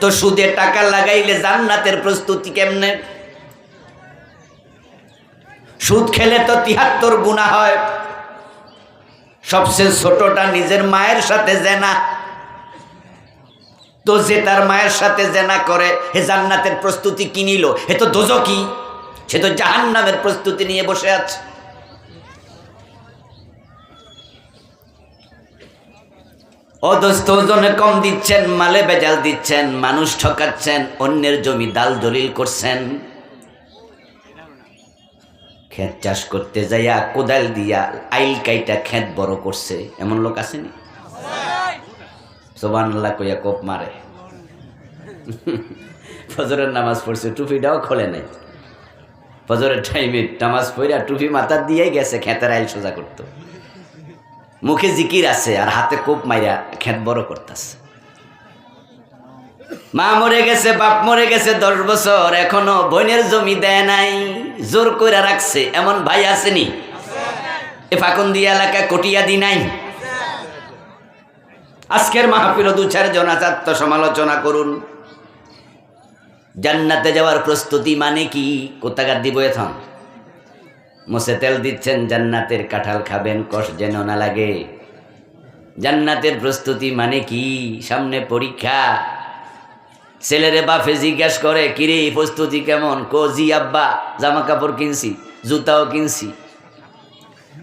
তো সুদে টাকা লাগাইলে জান্নাতের প্রস্তুতি কেমনে? সুদ খেলে তো ৭৩ গুনাহ হয়। সবচেয়ে ছোটটা নিজের মায়ের সাথে জেনা। তো যে তার মায়ের সাথে জেনা করে হে জান্নাতের প্রস্তুতি কি নিল? হে তো দোজখী, সে তো জাহান্নামের প্রস্তুতি নিয়ে বসে আছে। ও দোস্ত, ওজনে কম দিচ্ছেন, মালে ভেজাল দিচ্ছেন, মানুষ ঠকাচ্ছেন, অন্যের জমি দাল দলিল করছেন। ক্ষেত চাষ করতে যাইয়া কোদাল দিয়া আইল কাইটা ক্ষেত বড় করছে, এমন লোক আসেনি? সুবহানাল্লাহ কইয়া কোপ মারে। ফজরের নামাজ পড়ছে, টুপিটাও খোলে নাই। ফজরের টাইমে নামাজ পড়া টুপি মাথা দিয়েই গেছে ক্ষেতের আইল সোজা করতো। মুখে জিকির আছে আর হাতে কোপ মাইরা ক্ষেত বড় করতেছে। মা মরে গেছে, বাপ মরে গেছে 10 বছর, এখনো বোনের জমি দেয় নাই, জোর করে রাখছে, এমন ভাই আসেনি? এ ফাকুন্দি এলাকা কটিয়া দি নাই? আজকের মাহফিল 2-4 জন আছে, সমালোচনা করুন। জান্নাতে যাওয়ার প্রস্তুতি মানে কি? কোথাকার দিব এখন? মুছে তেল দিচ্ছেন, জান্নাতের কাঁঠাল খাবেন, কষ যেন না লাগে। জান্নাতের প্রস্তুতি মানে কি? সামনে পরীক্ষা। ছেলেরে বাপে জিজ্ঞাসা করে, কিরে প্রস্তুতি কেমন? জি আব্বা, জামা কাপড় কিনছি, জুতাও কিনছি,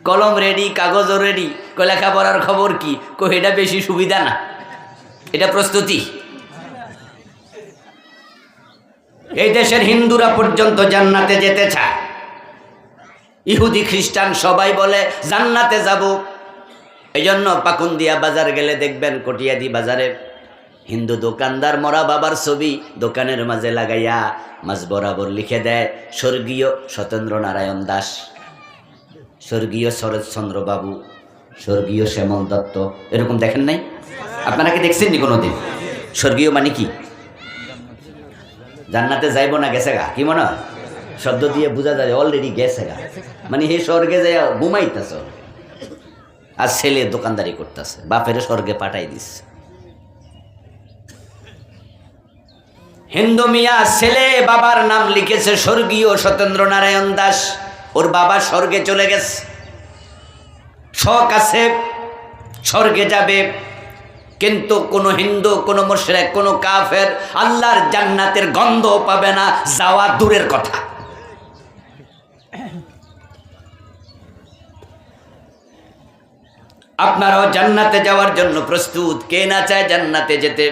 কলম রেডি, কাগজও রেডি। লেখাপড়ার খবর কি? এটা বেশি সুবিধা না, এটা প্রস্তুতি। এই দেশের হিন্দুরা পর্যন্ত জান্নাতে যেতে চায়, ইহুদি খ্রিস্টান সবাই বলে জান্নাতে যাব। এই জন্য পাকুন্দিয়া বাজার গেলে দেখবেন, কটিয়াদি বাজারে হিন্দু দোকানদার মরা বাবার ছবি দোকানের মাঝে লাগাইয়া মাঝ বরাবর লিখে দেয় স্বর্গীয় সত্যেন্দ্র নারায়ণ দাস, স্বর্গীয় শরৎচন্দ্র বাবু, স্বর্গীয় শ্যামল দত্ত। এরকম দেখেন নাই? আপনারা কি দেখছেন নি কোনোদিন? স্বর্গীয় মানে কি? জান্নাতে যাইব না গেছে গা, কি মনে হয়? শব্দ দিয়ে বোঝা যায় অলরেডি গেছে গা, মানে হে স্বর্গে যায় ঘুমাইতেছ। আর ছেলে দোকানদারি করতেছে, বাপের স্বর্গে পাঠাই দিচ্ছে। হিন্দু মিয়া ছেলে বাবার নাম লিখেছে স্বর্গীয় সত্যেন্দ্র নারায়ণ দাস, ওর বাবা স্বর্গে চলে গেছে, শখ আছে স্বর্গে যাবে। কিন্তু কোন হিন্দু, কোন মুশরিক, কোন কাফের আল্লাহর জান্নাতের গন্ধ পাবে না, যাওয়া দূরের কথা। আপনারাও জান্নাতে যাওয়ার জন্য প্রস্তুত? কে না চায় জান্নাতে যেতে?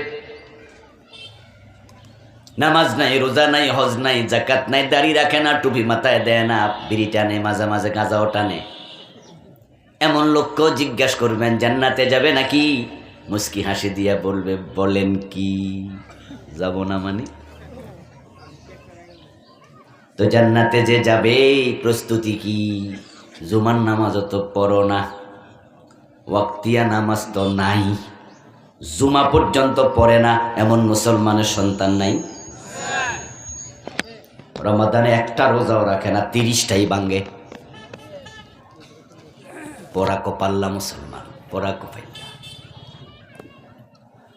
নামাজ নাই, রোজা নাই, হজ নাই, যাকাত নাই, দাড়ি রাখে না, টুপি মাথায় দেয় না, বিড়ি টানে, মাঝে মাঝে গাঁজাও টানে। এমন লোককেও জিজ্ঞাসা করবেন জান্নাতে যাবে নাকি? মুস্কি হাসি দিয়া বলবে, বলেন কি যাব না মানে? তো জান্নাতে যে যাবে প্রস্তুতি কি? জুমার নামাজও তো পড়ো না, ওয়াক্তিয়া নামাজ তো নাই, জুমা পর্যন্ত পড়ে না, এমন মুসলমানের সন্তান নাই? রমাদানে একটা রোজাও রাখে না, 30টাই ভাঙ্গে। পড়াকো পাল্লা মুসলমান, পড়াকো পাল্লা।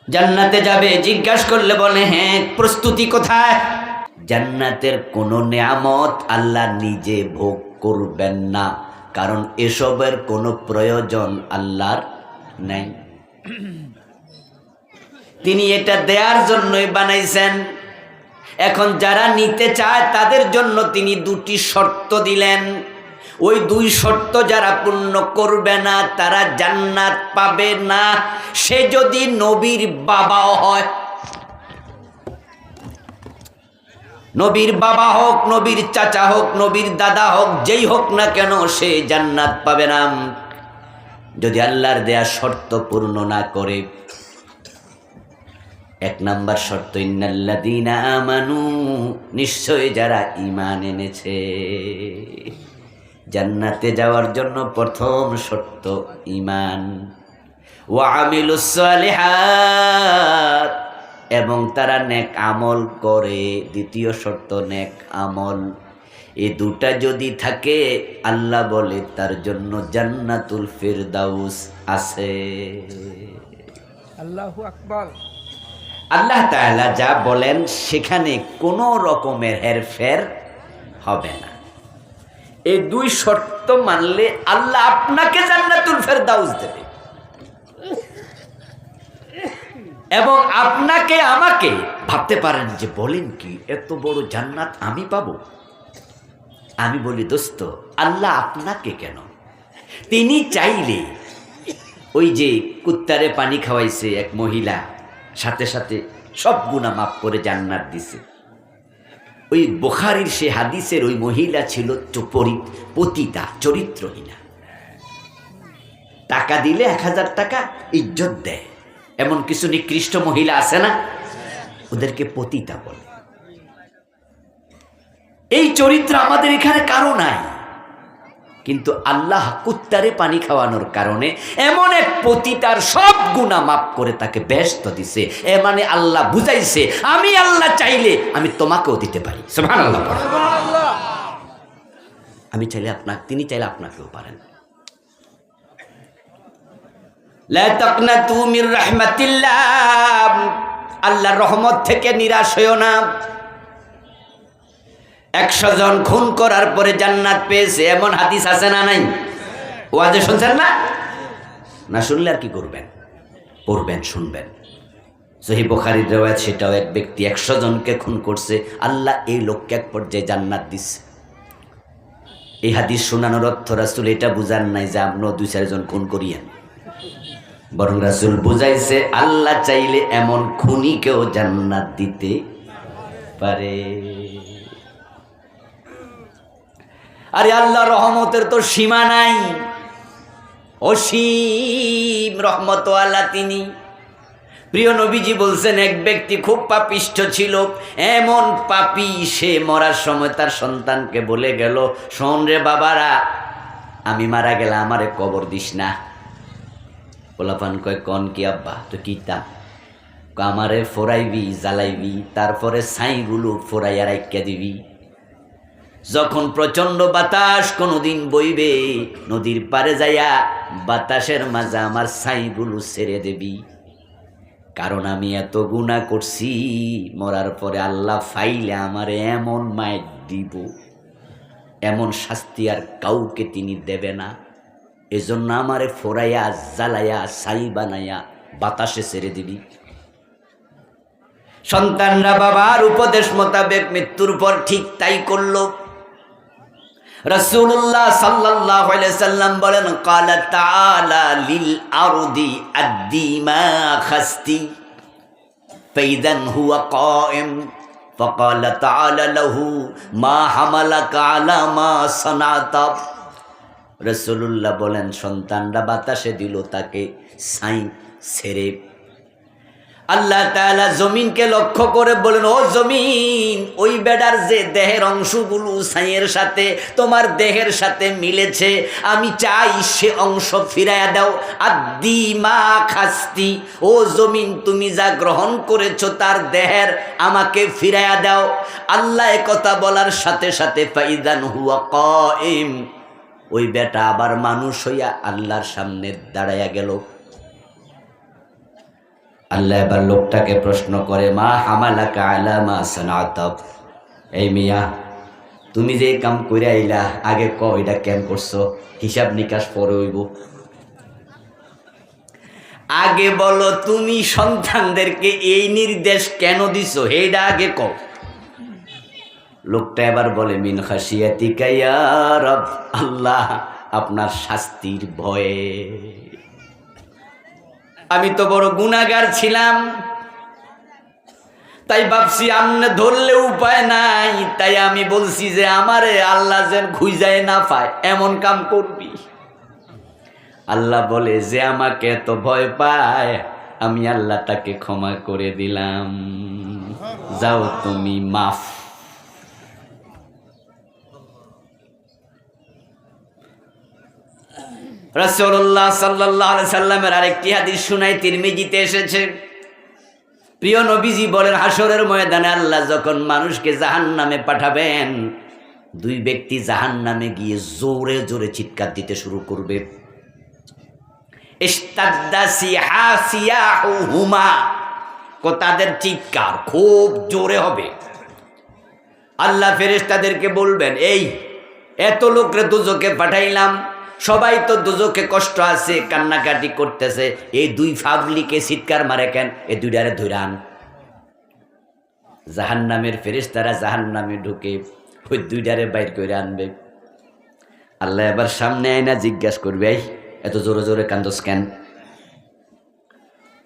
জান্নাতে যাবে জিজ্ঞাসা করলে বলে, হ্যাঁ, প্রস্তুতি কোথায়? জান্নাতের কোন নেয়ামত আল্লাহ নিজে ভোগ করবেন না, কারণ এসবের কোনো প্রয়োজন আল্লাহর নাই। তিনি এটা দেওয়ার জন্যই বানাইছেন। এখন যারা নিতে চায় তাদের জন্য তিনি 2টি শর্ত দিলেন। ওই 2 শর্ত যারা পূর্ণ করবে না তারা জান্নাত পাবে না, সে যদি নবীর বাবাও হয়। নবীর বাবা হোক, নবীর চাচা হোক, নবীর দাদা হোক, যেই হোক না কেন, সে জান্নাত পাবে না যদি আল্লাহর দেয়া শর্ত পূর্ণ না করে। 1 নাম্বার শর্ত, ইন্নাল্লাযীনা আমানু, নিশ্চয় যারা ঈমান এনেছে। জান্নাতে যাওয়ার জন্য প্রথম শর্ত ঈমান। ওয়া আমিলুস সালিহাত, এবং তারা নেক আমল করে। দ্বিতীয় শর্ত নেক আমল। এই 2টা যদি থাকে, আল্লাহ বলে তার জন্য জান্নাতুল ফিরদাউস আছে। আল্লাহু আকবার। আল্লাহ তাআলা যা বলেন সেখানে কোনো রকমের হেরফের হবে না। এই দুই শর্ত মানলে আল্লাহ আপনাকে জান্নাতুল ফেরদাউস দেবে এবং আপনাকে আমাকে ভাবতে পারেন যে বলেন কি এত বড় জান্নাত আমি পাবো। আমি বলি দোস্ত, আল্লাহ আপনাকে কেন, তিনি চাইলে ওই যে কুত্তারে পানি খাওয়াইছে এক মহিলা, সাথে সাথে সব গুনাহ মাফ করে জান্নাত দিছে। ওই বুখারীর সে হাদিসের ওই মহিলা ছিল পতিতা, চরিত্রহীনা। টাকা দিলে 1000 টাকা ইজ্জত দেয়, এমন কিছু নিকৃষ্ট মহিলা আছে না, ওদেরকে পতিতা বলে। এই চরিত্র আমাদের এখানে কারো নাই, কিন্তু আল্লাহ কুত্তারে পানি খাওয়ানোর কারণে এমন এক পতিতার সব গুনাহ মাফ করে তাকে বেহেশত দিছে। এ মানে আল্লাহ বুঝাইছে আমি আল্লাহ চাইলে আমি তোমাকেও দিতে পারি। সুবহানাল্লাহ। আমি চাইলে তিনি চাইলে আপনাকেও পারেন। লা তাকনাতু মির রাহমাতিল্লাহ, আল্লাহর রহমত থেকে নিরাশ হইও না। 100 জন খুন করার পরে জান্নাত পেয়েছে, এমন হাদিস আছে না নাই? ওয়াজে শুনছেন না? না শুনলে আর কি করবেন? পড়বেন, শুনবেন। সহিহ বুখারীর riwayat, সেটাও এক ব্যক্তি 100 জনকে খুন করছে, আল্লাহ এই লোককে এক পর্যায়ে জান্নাত দিচ্ছে। এই হাদিস শোনানোর অর্থ রাসূল এটা বুঝান নাই যে আপনিও 2-4 জন খুন করিয়েন, বরং রাসূল বুঝাইছে আল্লাহ চাইলে এমন খুনিকেও জান্নাত দিতে পারে। আরে আল্লাহর রহমতের তো সীমা নাই, অসীম রহমতওয়ালা তিনি। প্রিয় নবীজি বলছেন এক ব্যক্তি খুব পাপিষ্ঠ ছিল, এমন পাপী সে মরার সময় তার সন্তানকে বলে গেল, শোন রে বাবারা, আমি মারা গেলে আমারে কবর দিস না। পোলাপান কয় কন কি আব্বা? তো কিতা? আমারে ফোরাইবি, জ্বালাইবি, তারপরে ছাইগুলো ফোরাইয়া রাইখা দিবি। যখন প্রচন্ড বাতাস কোনদিন বইবে, নদীর পারে যাইয়া বাতাসের মাঝে আমার ছাইগুলো ছেড়ে দেবি, কারণ আমি এত গুনাহ করছি, মরার পরে আল্লাহ ফাইলে আমারে এমন মায়ের দিব, এমন শাস্তি আর কাউকে তিনি দেবে না। এজন্য আমারে ফোরাইয়া জ্বালাইয়া ছাই বানাইয়া বাতাসে ছেড়ে দিবি। সন্তানরা বাবার উপদেশ মোতাবেক মৃত্যুর পর ঠিক তাই করল। রাসূলুল্লাহ সাল্লাল্লাহু আলাইহি সাল্লাম বলেন, ক্বালা তাআলা লিল আরদি আদ্দি মা খাস্তি ফাইদান হুয়া কায়েম ফাকালা তাআলা লাহু মা হামালাকা আলা মা সানাতা। রাসূলুল্লাহ বলেন, সন্তানরা বাতাসে দিল তাকে ছাই ছেড়ে। আল্লাহ তাআলা জমিনকে লক্ষ্য করে বলেন, ও জমিন, ওই বেড়ার যে দেহের অংশগুলো ছাইয়ের সাথে তোমার দেহের সাথে মিলেছে, আমি চাই সে অংশ ফিরাইয়া দাও। আদ্দি মা খাস্তি, ও জমিন তুমি যা গ্রহণ করেছো তার দেহের আমাকে ফিরাইয়া দাও। আল্লাহ একথা বলার সাথে সাথে ফাইদান হুয়া কায়েম, ওই বেটা আবার মানুষ হইয়া আল্লাহর সামনে দাঁড়াইয়া গেল। আল্লাহ এবার লোকটাকে প্রশ্ন করে, মা হামালাকা আলা মা সানাতা, এই মিয়া তুমি যে কাম করে আইলা, আগে ক এটা কেন করছো, হিসাব নিকাশ পরে হইব। আগে বলো তুমি সন্তানদেরকে এই নির্দেশ কেন দিছো, এইটা আগে ক। লোকটা এবার বলে, মিন খাশিয়াতিকা ইয়া রব, আল্লাহ আপনার শাস্তির ভয়ে। আমি তো বড় গুনাহগার ছিলাম, তাই ভাবছি আমনে ধরলে উপায় নাই, তাই আমি বলছি যে আমারে আল্লাহ যেন খুঁজায় না পায় এমন কাম করবি। আল্লাহ বলে, যে আমাকে এত ভয় পায় আমি আল্লাহ তাকে ক্ষমা করে দিলাম, যাও তুমি মাফ। রাসূলুল্লাহ সাল্লাল্লাহু আলাইহি সাল্লামের আরেকটি হাদিস শুনাই, তিরমিজিতে এসেছে। প্রিয় নবীজি বলেন, হাসরের ময়দানে আল্লাহ যখন মানুষকে জাহান্নামে পাঠাবেন, দুই ব্যক্তি জাহান্নামে গিয়ে জোরে জোরে চিৎকার দিতে শুরু করবে। ইস্তাদ্দা সিহাসিয়াহুমা, তাদের চিৎকার খুব জোরে হবে। আল্লাহ ফেরেশতাদেরকে বলবেন, এই এত লোকরে দুজকে পাঠাইলাম, সবাই তো দুজকে কষ্ট আছে, কান্নাকাটি করতেছে, এই দুই ফাবলিকে চিৎকার মারে কেন? এই দুইটারে ধরান। জাহান্নামের ফেরেশতারা জাহান্নামে ঢুকে ওই দুইটারে বাইর করে আনবে। আল্লাহ এবার সামনে আইনা জিজ্ঞাসা করবে, এই এত জোরে জোরে কান্দোস কেন?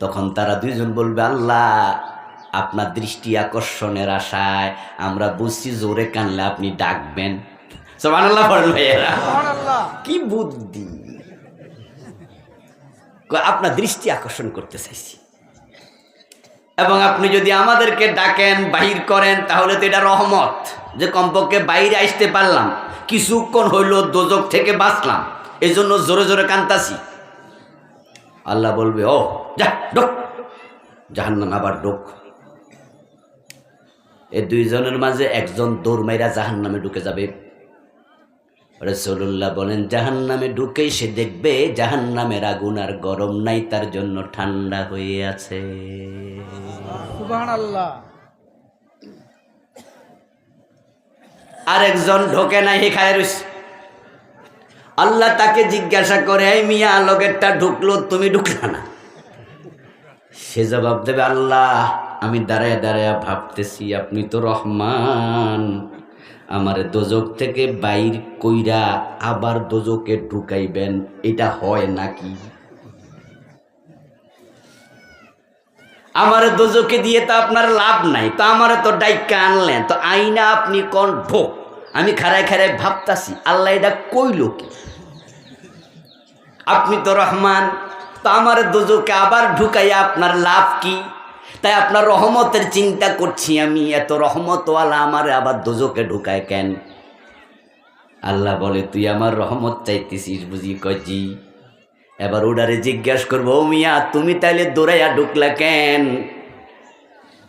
তখন তারা দুইজন বলবে, আল্লাহ আপনার দৃষ্টি আকর্ষণের আশায় আমরা বুঝছি জোরে কানলে আপনি ডাকবেন। সুবহানাল্লাহ পড়েন ভাইয়েরা, কি বুদ্ধি! আপনার দৃষ্টি আকর্ষণ করতে চাইছি, এবং আপনি যদি আমাদেরকে ডাকেন, বাহির করেন, তাহলে তো এটা রহমত যে কমপক্ষে বাইরে আসতে পারলাম, কিছুক্ষণ হইল দোজক থেকে বাঁচলাম, এই জন্য জোরে জোরে কান্তাছি। আল্লাহ বলবে, ও যা ঢোক, জাহান্নাম আবার ঢোক। এই দুইজনের মাঝে একজন দৌড় মাইরা জাহান্নামে ঢুকে যাবে। রাসূলুল্লাহ বলেন, জাহান্নামে ঢুকেই সে দেখবে জাহান্নামের আগুন আর গরম নাই, তার জন্য ঠান্ডা হয়ে আছে। সুবহানাল্লাহ। আরেকজন ঢোকে নাই, হে খায় রইছে। আল্লাহ তাকে জিজ্ঞাসা করে, এই মিয়া লগেরটা ঢুকলো, তুমি ঢুকলা না? সে জবাব দেবে, আল্লাহ আমি দাঁড়ায় দাঁড়ায় ভাবতেছি আপনি তো রহমান, আমার দোজক থেকে বাইর কইরা আবার দোজকে ঢুকাইবেন, এটা হয় নাকি? আমার দোজকে দিয়ে তো আপনার লাভ নাই, তো আমার তো ডাইকা আনলেন, তো আইনা আপনি কোন ঢোক? আমি খাড়ায় খাড়ায় ভাবতাছি আল্লাহ এটা কইল কি? আপনি তো রহমান, তো আমার দোজকে আবার ঢুকাইয়া আপনার লাভ কি? তাই আপনার রহমতের চিন্তা করছি আমি, এত রহমতওয়ালা আমার আবার দোজকে ঢুকায় কেন? আল্লাহ বলে, তুই আমার রহমত চাইতেছিস বুঝি? কয় জি। এবার ওডারে জিজ্ঞাসা করবো, ও মিয়া তুমি তাইলে দৌড়াইয়া ঢুকলা কেন?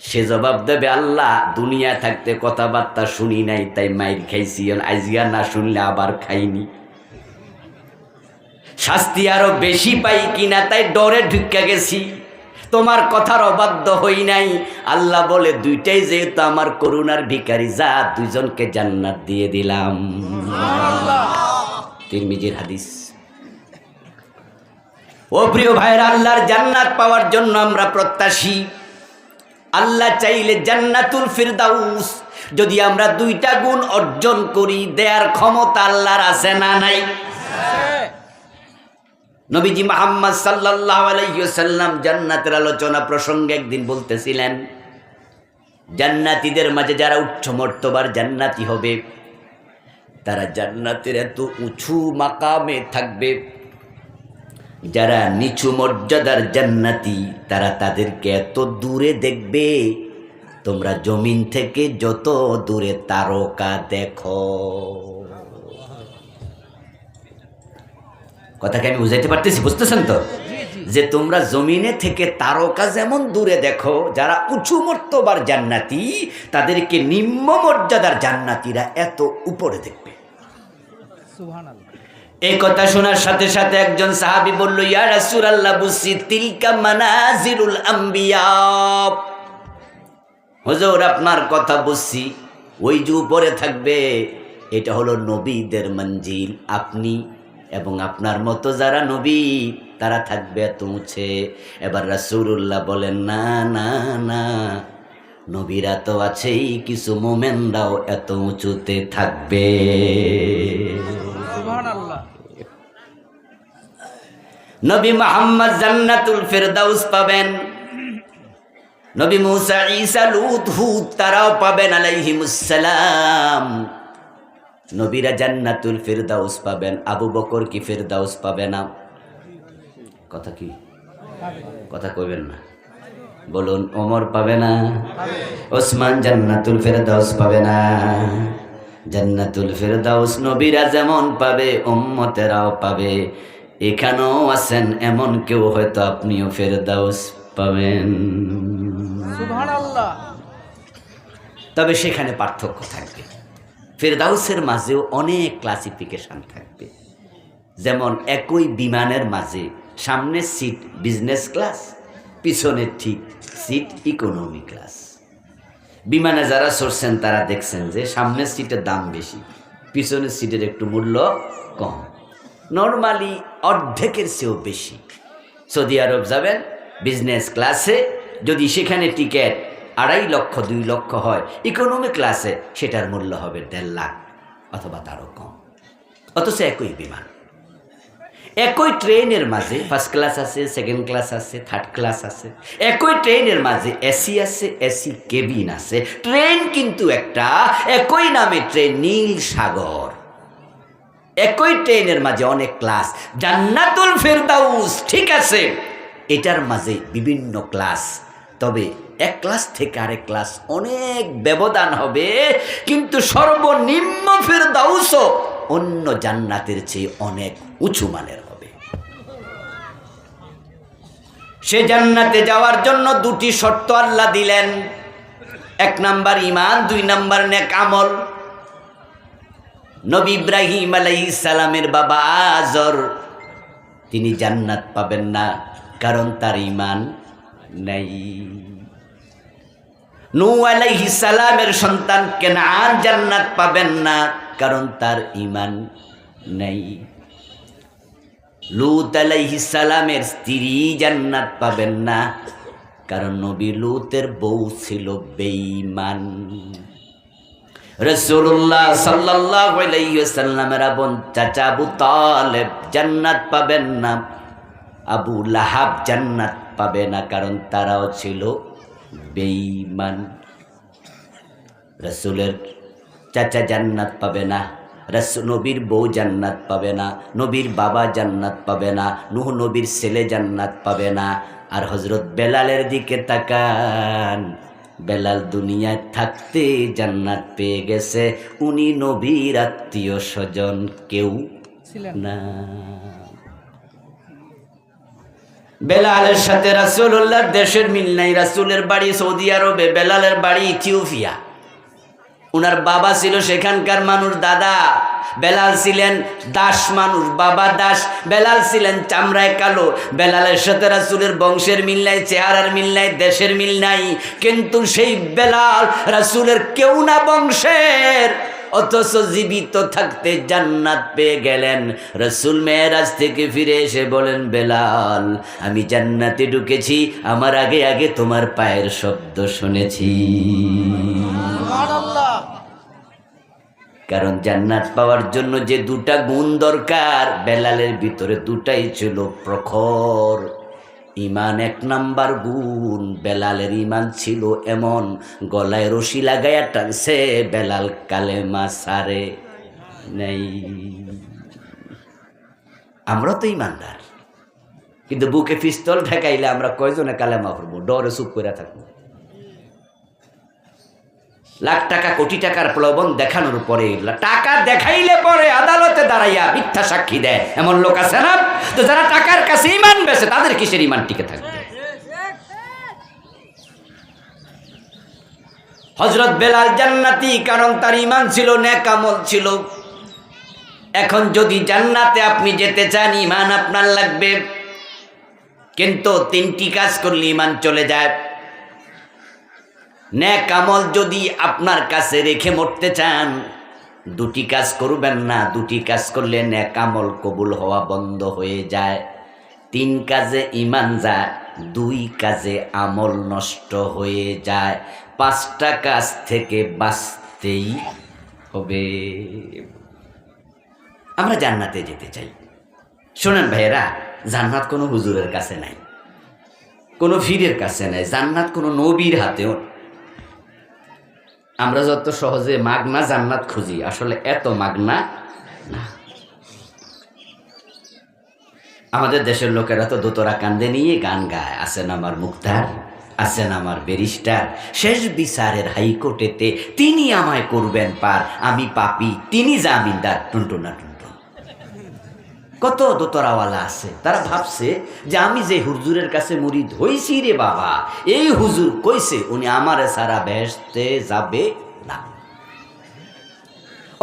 সে জবাব দেবে, আল্লাহ দুনিয়া থাকতে কথাবার্তা শুনি নাই, তাই মাইর খাইছি, আজকে না শুনলে আবার খাইনি, শাস্তি আরো বেশি পাই কিনা তাই ডরে ঢুকে গেছি, তোমার কথার অবাধ্য হই নাই। আল্লাহ বলে, দুইটাই যেহেতু আমার করুণার ভিখারি, যা দুইজনকে জান্নাত দিয়ে দিলাম। তিরমিজির হাদিস। ও প্রিয় ভাইরা, আল্লাহর জান্নাত পাওয়ার জন্য আমরা প্রত্যাশী। আল্লাহ চাইলে জান্নাতুল ফিরদাউস যদি আমরা দুইটা গুণ অর্জন করি, দেয়ার ক্ষমতা আল্লাহর আছে না নাই? নবীজি মুহাম্মদ সাল্লাল্লাহু আলাইহি ওয়াসাল্লাম জান্নাতের আলোচনা প্রসঙ্গে একদিন বলতেছিলেন, জান্নাতীদের মাঝে যারা উচ্চ মর্তবার জান্নাতি হবে, তারা জান্নাতের এত উঁচু মাকামে থাকবে, যারা নিচু মর্যাদার জান্নাতি তারা তাদেরকে এত দূরে দেখবে, তোমরা জমিন থেকে যত দূরে তারকা দেখো। কথাকে আমি বুঝাইতে পারতেছি? বুঝতেছেন তো? যে তোমরা জমিনে থেকে তারকা যেমন দূরে দেখো, যারা উঁচু মর্তবার জান্নাতি তাদেরকে নিম্ন মর্যাদার জান্নাতিরা এত উপরে দেখবে। সুবহানাল্লাহ। এই কথা শোনার সাথে সাথে একজন সাহাবী বলল, ইয়া রাসূলুল্লাহ, বুঝছি তিলকা মানাজিলুল আম্বিয়া। হুজুর আপনার কথা বুঝছি, ওই যে উপরে থাকবে এটা হলো নবীদের মঞ্জিল, আপনি এবং আপনার মতো যারা নবী তারা থাকবে এত উঁচে। এবার রাসূলুল্লাহ বলেন, না না না, নবীরা তো আছেই, কিছু মোমেনরাও এত উঁচুতে থাকবে। সুবহানাল্লাহ। নবী মুহাম্মদ জান্নাতুল ফিরদাউস পাবেন, নবী মুসা, ঈসা, লূত, হুদ তারাও পাবেন আলাইহিমুস সালাম। নবীরা জান্নাতুল ফিরদাউস পাবেন। আবু বকর কি ফিরদাউস পাবে না? কথা কি? কথা কইবেন না? বলুন, ওমর পাবে না? ওসমান জান্নাতুল ফিরদাউস পাবে না? জান্নাতুল ফিরদাউস নবীরা যেমন পাবে, উম্মতেরাও পাবে। এখানেও আছেন এমন কেউ, হয়তো আপনিও ফিরদাউস পাবেন। সুবহানাল্লাহ। তবে সেখানে পার্থক্য থাকবে। ফিরদাউসের মাঝেও অনেক ক্লাসিফিকেশন থাকবে। যেমন একই বিমানের মাঝে সামনের সিট বিজনেস ক্লাস, পিছনের ঠিক সিট ইকোনমি ক্লাস। বিমানে যারা চড়ছেন তারা দেখছেন যে সামনের সিটের দাম বেশি, পিছনের সিটের একটু মূল্য কম, নর্মালি অর্ধেকের চেয়েও বেশি। সৌদি আরব যাবেন বিজনেস ক্লাসে, যদি সেখানে টিকিট 2.5 লক্ষ 2 লক্ষ হয়, ইকোনমি ক্লাসে সেটার মূল্য হবে 1.5 লাখ অথবা তারও কম। অথচ একই বিমান, একই ট্রেনের মাঝে ফার্স্ট ক্লাস আছে, সেকেন্ড ক্লাস আছে, থার্ড ক্লাস আছে। একই ট্রেনের মাঝে এসি আছে, এসি কেবিন আছে। ট্রেন কিন্তু একটা, একই নামে ট্রেন, নীল সাগর। একই ট্রেনের মাঝে অনেক ক্লাস। জান্নাতুল ফেরদাউস ঠিক আছে, এটার মাঝে বিভিন্ন ক্লাস, তবে এক ক্লাস থেকে আরেক ক্লাস অনেক ব্যবধান হবে, কিন্তু সর্বনিম্ন ফেরদাউসও অন্য জান্নাতের চেয়ে অনেক উঁচু মানের হবে। সে জান্নাতে যাওয়ার জন্য 2টি শর্ত আল্লাহ দিলেন। 1 নাম্বার ঈমান, 2 নাম্বার নেক আমল। নবী ইব্রাহিম আলাইহিস সালামের বাবা আজর তিনি জান্নাত পাবেন না, কারণ তার ঈমান নাই। নূহ আলাইহিস সালামের সন্তান কেনান জান্নাত পাবেন না, কারণ তার ঈমান নাই। লূত আলাইহিস সালামের স্ত্রী জান্নাত পাবেন না, কারণ নবী লূতের বউ ছিল বেঈমান। রাসূলুল্লাহ সাল্লাল্লাহু আলাইহি ওয়াসাল্লামের আপন চাচা আবু তালেব জান্নাত পাবেন না, আবু লাহাব জান্নাত পাবে না, কারণ তারাও ছিল বেঈমান। রাসূলের চাচা জান্নাত পাবে না, নবীর বউ জান্নাত পাবে না, নবীর বাবা জান্নাত পাবে না, নূহ নবীর ছেলে জান্নাত পাবে না। আর হযরত বেলালের দিকে তাকান, বেলাল দুনিয়ায় থাকতে জান্নাত পেয়ে গেছে, উনি নবীর আত্মীয় স্বজন কেউ না। বেলালের সাথে রাসূলুল্লাহর দেশের মিল নাই। রাসূলের বাড়ি সৌদি আরবে, বেলালের বাড়ি ইথিওপিয়া। উনার বাবা ছিল সেখানকার মানুষ, দাদা। বেলাল ছিলেন দাস মানুষ, বাবা দাস। বেলাল ছিলেন চামড়ায় কালো। বেলালের সাথে রাসূলের বংশের মিল নাই, চেহারার মিল নাই, দেশের মিল নাই, কিন্তু সেই বেলাল রাসূলের কেউ না বংশের, অথচ জীবিত থাকতে জান্নাত পেয়ে গেলেন। রাসূল মেরাজ থেকে ফিরে এসে বলেন, বেলাল আমি জান্নাতে ঢুকেছি, আমার আগে আগে তোমার পায়ের শব্দ শুনেছি। কারণ জান্নাত পাওয়ার জন্য যে 2টা গুণ দরকার, বেলালের ভিতরে 2টাই ছিল প্রখর। ঈমান 1 নাম্বার গুণ। বেলালের ঈমান ছিল এমন, গলায় রশি লাগাইয়া টানছে, বেলাল কালেমা সারে নাই। আমরা তো ঈমানদার, কিন্তু বুকে পিস্তল ঠেকাইলে আমরা কয়জনে কালেমা পড়বো? ডরে চুপ করে থাকবো। লাখ টাকা কোটি টাকার প্রলোভন দেখানোর পরে, টাকা দেখাইলে পরে আদালতে দাঁড়াইয়া মিথ্যা সাক্ষী দেয় এমন লোক আছে না? তো যারা টাকার কাছে ঈমান বেচে, তাদের কিসের ঈমান টিকে থাকবে? হযরত বেলাল জান্নাতি, কারণ তার ঈমান ছিল, নেক আমল ছিল। এখন যদি জান্নাতে আপনি যেতে চান, ঈমান আপনার লাগবে, কিন্তু 3টি কাজ করলে ঈমান চলে যায়। নেক আমল যদি আপনার কাছে রেখে মরতে চান, 2টি কাজ করবেন না। 2টি কাজ করলে নেক আমল কবুল হওয়া বন্ধ হয়ে যায়। 3 কাজে ঈমান যায়, 2 কাজে আমল নষ্ট হয়ে যায়। 5টা কাজ থেকে বাঁচতেই হবে। আমরা জান্নাতে যেতে চাই। শোনেন ভাইয়েরা, জান্নাত কোনো হুজুরের কাছে নাই, কোনো পীরের কাছে নাই, জান্নাত কোনো নবীর হাতেও। আমরা যত সহজে মাগনা জান্নাত খুঁজি, আসলে এত মাগনা না। আমাদের দেশের লোকেরা তো দোতরা কান্দে নিয়ে গান গায়, আছেন আমার মুক্তার, আছেন আমার ব্যারিস্টার, শেষ বিচারের হাইকোর্টেতে তিনি আমায় করবেন পার, আমি পাপী তিনি জামিনদার, টুনটুনা টুনটুন। কত দোতরাওয়ালা আছে, তারা ভাবছে যে আমি যে হুজুরের কাছে মুরিদ হইছি রে বাবা, এই হুজুর কইছে উনি আমারে সারা বেহেশতে যাবে না।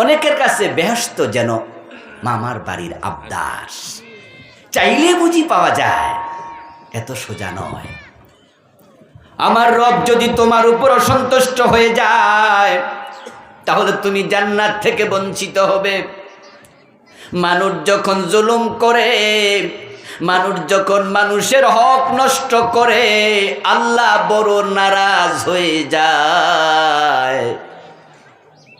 অনেকের কাছে বেহেশত যেন মামার বাড়ির আবদাস, চাইলে বুঝি পাওয়া যায়, এত সোজা নয়। আমার রব যদি তোমার উপর অসন্তুষ্ট হয়ে যায় তাহলে তুমি জান্নাত থেকে বঞ্চিত হবে। মানুষ যখন জুলুম করে, মানুষ যখন মানুষের হক নষ্ট করে, আল্লাহ বড় নারাজ হয়ে যায়।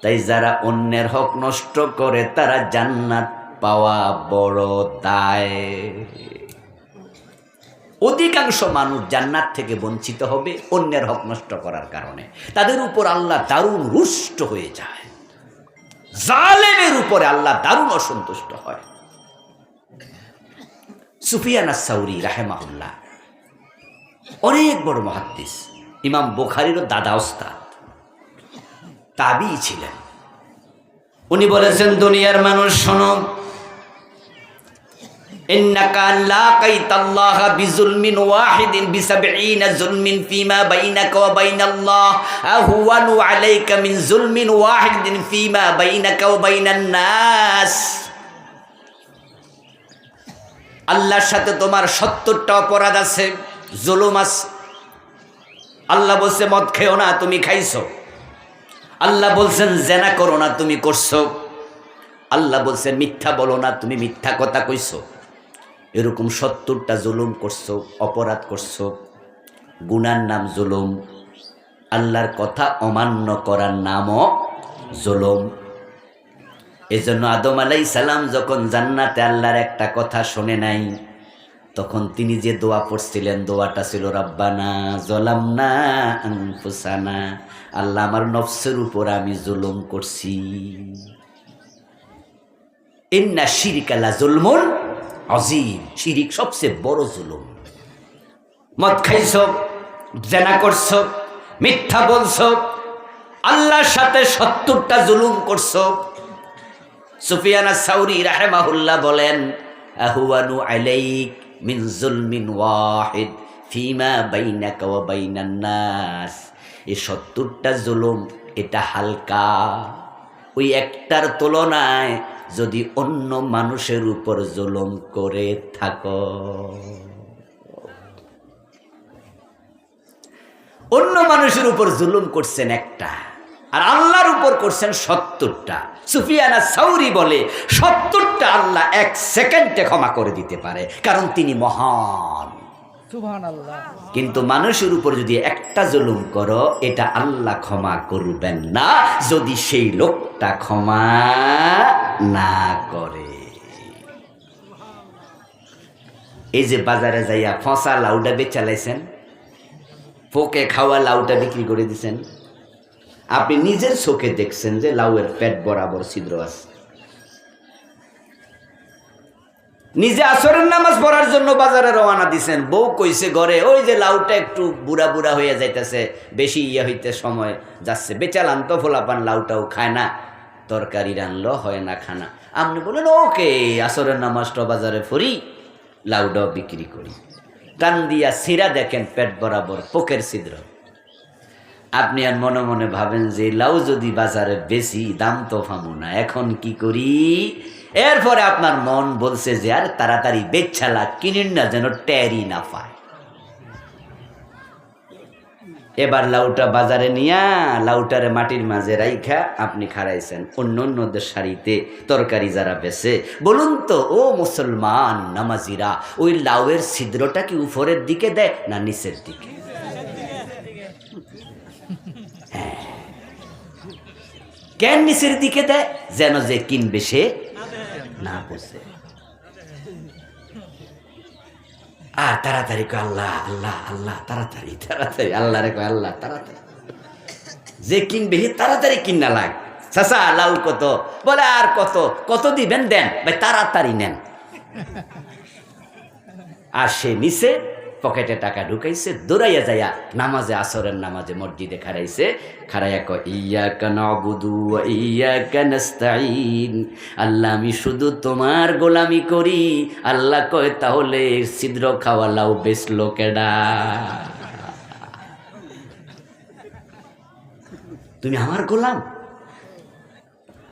তাই যারা অন্যের হক নষ্ট করে তারা জান্নাত পাওয়া বড় দায়। অধিকাংশ মানুষ জান্নাত থেকে বঞ্চিত হবে অন্যের হক নষ্ট করার কারণে। তাদের উপর আল্লাহ দারুণ রুষ্ট হয়ে যায়, জালেমের উপরে আল্লাহ দারুণ অসন্তুষ্ট হয়। সুফিয়ান আস-সাউরি রাহিমাহুল্লাহ অনেক বড় মুহাদ্দিস, ইমাম বুখারীরও দাদা ওস্তাদ, তাবিঈ ছিলেন। উনি বলেছেন, দুনিয়ার মানুষ শোনো, ইন্নাকা লাকাইতাল্লাহা বিজুলমিন ওয়াহিদিন বিসাবঈনা জুলমিন ফীমা বাইনাকা ওয়া বাইনাল্লাহ আহওয়ানু আলাইকা মিন জুলমিন ওয়াহিদিন ফীমা বাইনাকা ওয়া বাইনান নাস। আল্লাহর সাথে তোমার ৭০টা অপরাধ আছে, জুলুম আছে। আল্লাহ বলছে মদ খেও না, তুমি খাইছো। আল্লাহ বলছেন জেনা করো না, তুমি করছো। আল্লাহ বলছেন মিথ্যা বলো না, তুমি মিথ্যা কথা কইছো। এরকম ৭০টা জুলুম করছো, অপরাধ করছো। গুনার নাম জুলুম, আল্লাহর কথা অমান্য করার নামও জুলুম। এজন্য আদম আলাইহিস সালাম যখন জান্নাতে আল্লাহর একটা কথা শুনে নাই, তখন তিনি যে দোয়া পড়ছিলেন, দোয়াটা ছিল রাব্বানা যালামনা আনফুসানা, আল্লাহ আমার নফসের উপর আমি জুলুম করছি। ইন্না শিরকা লা যুলমুন আযীম, শিরিক সবচেয়ে বড় জুলুম। মদ খাইছো, জেনা করছো, মিথ্যা বলছো, আল্লাহর সাথে ৭০টা জুলুম করছো। সুফিয়ান আস-সাউরি রাহিমাহুল্লাহ বলেন, আহওয়ানু আলাইক মিন জুলমিন ওয়াহিদ ফীমা বাইনাকা ওয়া বাইনান নাস। এই ৭০টা জুলুম এটা হালকা, ওই একটার তুলনায় যদি অন্য মানুষের উপর জুলুম করে থাকো। অন্য মানুষের উপর জুলুম করছেন একটা, আর আল্লাহর উপর করছেন ৭০টা। সুফিয়ান আস-সাউরি বলে ৭০টা আল্লাহ ১ সেকেন্ডে ক্ষমা করে দিতে পারে, কারণ তিনি মহান। সুবহানাল্লাহ। কিন্তু মানুষের উপর যদি একটা জুলুম করো, এটা আল্লাহ ক্ষমা করবেন না যদি সেই লোকটা ক্ষমা না করে। এই যে বাজারে যাইয়া ফসা লাউটা বেচালাইছেন, পোকে খাওয়া লাউটা বিক্রি করে দিছেন, আপনি নিজের চোখে দেখছেন যে লাউয়ের পেট বরাবর ছিদ্র আছে। নিজে আসরের নামাজ পড়ার জন্য বাজারে রওনা দিছেন, বউ কইছে ঘরে, ওই যে লাউটা একটু বুড়া বুড়া হয়ে যাইতেছে, বেশি হইতে সময় যাচ্ছে, বেচালাম তো, ফোলাপান লাউটাও খায় না, তরকারি রানলো হয় না খানা। আপনি বলেন ওকে, আসরের নামাজটা বাজারে ফরি, লাউটাও বিক্রি করি। টান দিয়া সিরা দেখেন পেট বরাবর পোকের ছিদ্র। আপনি আর মনে মনে ভাবেন যে লাউ যদি বাজারে বেশি, দাম তো পাবো না, এখন কি করি? এরপরে আপনার মন বলছে যে আর তাড়াতাড়ি বেচালা কিনিন না, যেন টেরি না পায়। এবার লাউটা বাজারে নিয়া লাউটারে মাটির মাঝে রাইখা আপনি খাড়াইছেন, অন্য অন্যদের সারিতে তরকারি যারা বেছে। বলুন তো ও মুসলমান নামাজিরা, ওই লাউয়ের ছিদ্রটা কি উপরের দিকে দেয় না নিচের দিকে? কেন নিচের দিকে দেয়? যেন যে কিনবে সে না বসে। আর তাড়াতাড়ি কয় আল্লাহ আল্লাহ আল্লাহ, তাড়াতাড়ি তাড়াতাড়ি আল্লাহ রে কয় আল্লাহ তাড়াতাড়ি, যে কিনবে হে তাড়াতাড়ি কিনা লাগ। চাচা লাউ কত? বলে আর কত, কত দিবেন দেন ভাই, তাড়াতাড়ি নেন। আর সে নিচে পকেটে টাকা ঢুকাইছে, দৌড়াইয়া যাইয়া নামাজে, আসরের নামাজে মসজিদে খাড়াইছে, খাড়াইয়া কয় ইয়াকা নাবুদু ওয়া ইয়াকা নাস্তাঈন, আল্লাহ আমি শুধু তোমার গোলামি করি। আল্লাহ কয় তাহলে ছিদ্র খাওয়া লাউ বেচলো কেডা? তুমি আমার গোলাম।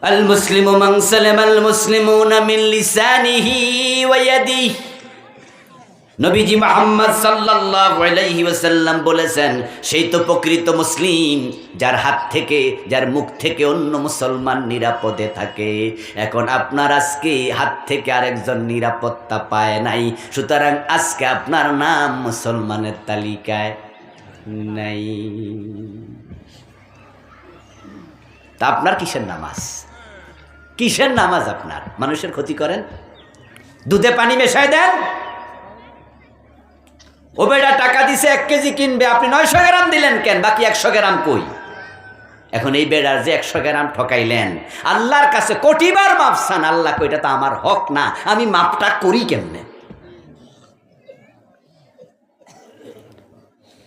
আল মুসলিমু মান সালামাল মুসলিমুনা মিন লিসানিহি ওয়া ইয়াদিহি, নবীজি মুহাম্মদ সাল্লাল্লাহু আলাইহি ওয়াসাল্লাম বলেছেন, সেই তো প্রকৃত মুসলিম যার হাত থেকে, যার মুখ থেকে অন্য মুসলমান নিরাপদে থাকে। এখন আপনার আজকে হাত থেকে আরেকজন নিরাপত্তা পায় নাই, সুতরাং আজকে আপনার নাম মুসলমানের তালিকায় নাই। তা আপনার কিসের নামাজ? কিসের নামাজ আপনার? মানুষের ক্ষতি করেন, দুধে পানি মেশায় দেন। ও বেটা টাকা দিছে 1 কেজি কিনবে, আপনি 900 গ্রাম দিলেন কেন? বাকি 100 গ্রাম কই? এখন এই বেড়ার যে 100 গ্রাম ঠকাইলেন, আল্লাহর কাছে কোটিবার মাপ চান। আল্লাহ কইটা তো আমার হক না, আমি মাপটা করি কেমনে?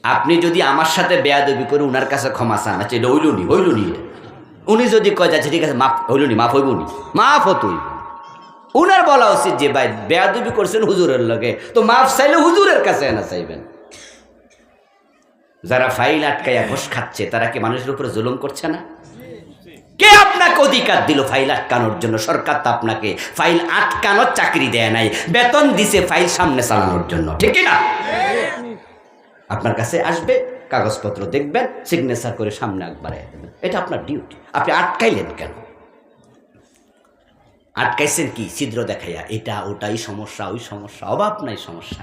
আপনি যদি আমার সাথে বেয়াদবি করে উনার কাছে ক্ষমা চান, আচ্ছা এটা হইলুনি উনি যদি কয় যাচ্ছে ঠিক আছে মাফ হইলুনি, মাফ হইবনি, মাফ হতই। উনার বলা উচিত যে ভাই বেয়াদবি করছেন হুজুরের লগে, তো মাফ চাইলে হুজুরের কাছে না চাইবেন। যারা ফাইল আটকাইয়া ঘোষ খাচ্ছে তারা কি মানুষের উপরে জুলুম করছে না? কে আপনাকে অধিকার দিল ফাইল আটকানোর জন্য? সরকার তো আপনাকে ফাইল আটকানোর চাকরি দেয় নাই, বেতন দিছে ফাইল সামনে চালানোর জন্য, ঠিক না? আপনার কাছে আসবে, কাগজপত্র দেখবেন, সিগনেচার করে সামনে একবারে দেবেন, এটা আপনার ডিউটি। আপনি আটকাইলেন কেন? আটকাইছেন কি? ছিদ্র দেখাইয়া এটা ওটাই সমস্যা, ওই সমস্যা, অভাব নাই সমস্যা।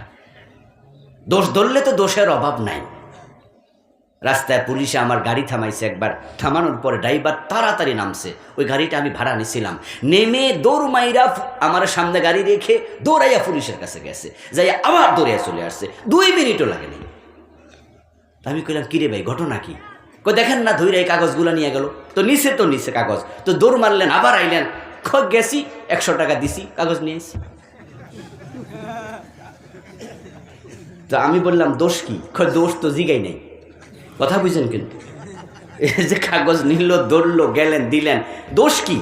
দোষ ধরলে তো দোষের অভাব নাই। রাস্তায় পুলিশে আমার গাড়ি থামাইছে একবার, থামানোর পরে ড্রাইভার তাড়াতাড়ি নামছে। ওই গাড়িটা আমি ভাড়া নিছিলাম, নেমে দৌড় মাইরা আমার সামনে গাড়ি রেখে দৌড়াইয়া পুলিশের কাছে গেছে, যাইয়া আবার দৌড়াইয়া চলে আসছে, 2 মিনিটও লাগেনি। আমি কইলাম কিরে ভাই ঘটনা কি? দেখেন না ধৈর্য এই কাগজগুলো নিয়ে গেল। তো নিচে কাগজ, তো দৌড় মারলেন, আবার আইলেন, গেছি 100 টাকা দিছি, কাগজ নিয়ে এসছি। তো আমি বললাম দোষ কি? দোষ তো জিগাই নেই, কথা বুঝছেন কিন্তু এই যে কাগজ নিল, দৌড়লো, গেলেন, দিলেন, দোষ কি?